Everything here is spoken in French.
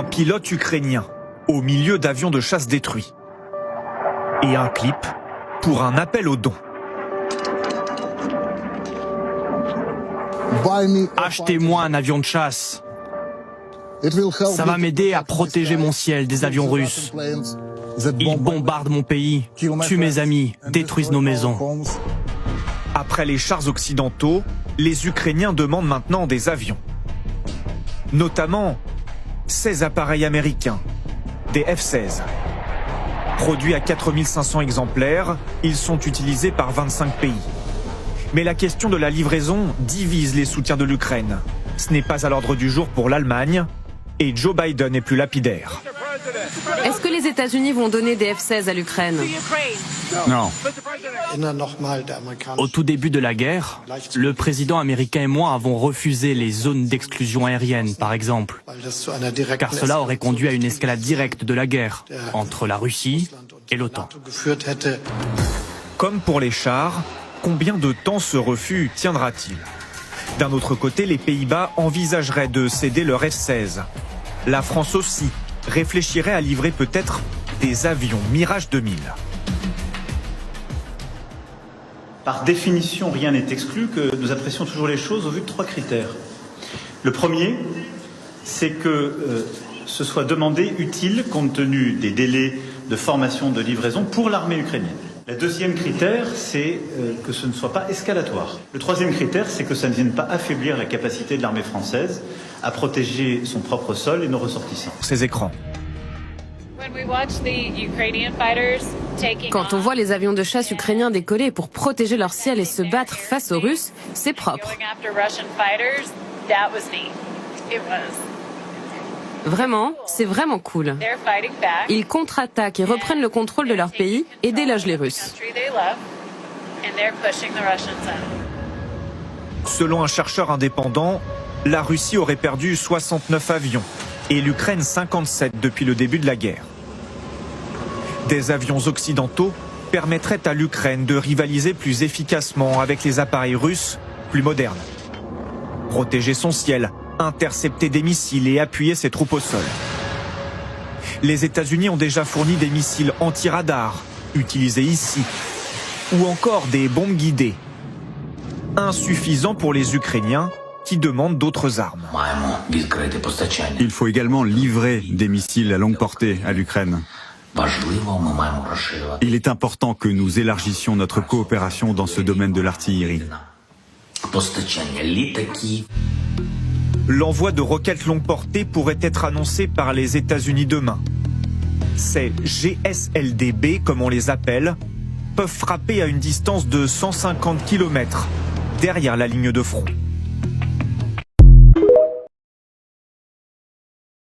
un pilote ukrainien au milieu d'avions de chasse détruits. Et un clip pour un appel aux dons. Achetez-moi un avion de chasse. Ça va m'aider à protéger mon ciel des avions russes. Ils bombardent mon pays, tuent mes amis, détruisent nos maisons. Après les chars occidentaux, les Ukrainiens demandent maintenant des avions. Notamment 16 appareils américains, des F-16. Produits à 4500 exemplaires, ils sont utilisés par 25 pays. Mais la question de la livraison divise les soutiens de l'Ukraine. Ce n'est pas à l'ordre du jour pour l'Allemagne, et Joe Biden est plus lapidaire. Est-ce que les États-Unis vont donner des F-16 à l'Ukraine? Non. Au tout début de la guerre, le président américain et moi avons refusé les zones d'exclusion aérienne, par exemple, car cela aurait conduit à une escalade directe de la guerre entre la Russie et l'OTAN. Comme pour les chars, combien de temps ce refus tiendra-t-il? D'un autre côté, les Pays-Bas envisageraient de céder leur F-16. La France aussi réfléchirait à livrer peut-être des avions Mirage 2000. Par définition, rien n'est exclu que nous apprécions toujours les choses au vu de 3 critères. Le premier, c'est que ce soit demandé utile compte tenu des délais de formation de livraison pour l'armée ukrainienne. Le deuxième critère, c'est que ce ne soit pas escalatoire. Le troisième critère, c'est que ça ne vienne pas affaiblir la capacité de l'armée française à protéger son propre sol et nos ressortissants. Ces écrans. Quand on voit les avions de chasse ukrainiens décoller pour protéger leur ciel et se battre face aux Russes, c'est propre. Vraiment, c'est vraiment cool. Ils contre-attaquent et reprennent le contrôle de leur pays et délogent les Russes. Selon un chercheur indépendant, la Russie aurait perdu 69 avions et l'Ukraine 57 depuis le début de la guerre. Des avions occidentaux permettraient à l'Ukraine de rivaliser plus efficacement avec les appareils russes plus modernes. Protéger son ciel, intercepter des missiles et appuyer ses troupes au sol. Les États-Unis ont déjà fourni des missiles anti-radar, utilisés ici, ou encore des bombes guidées. Insuffisant pour les Ukrainiens qui demandent d'autres armes. Il faut également livrer des missiles à longue portée à l'Ukraine. Il est important que nous élargissions notre coopération dans ce domaine de l'artillerie. L'envoi de roquettes longue portée pourrait être annoncé par les États-Unis demain. Ces GSLDB, comme on les appelle, peuvent frapper à une distance de 150 km derrière la ligne de front.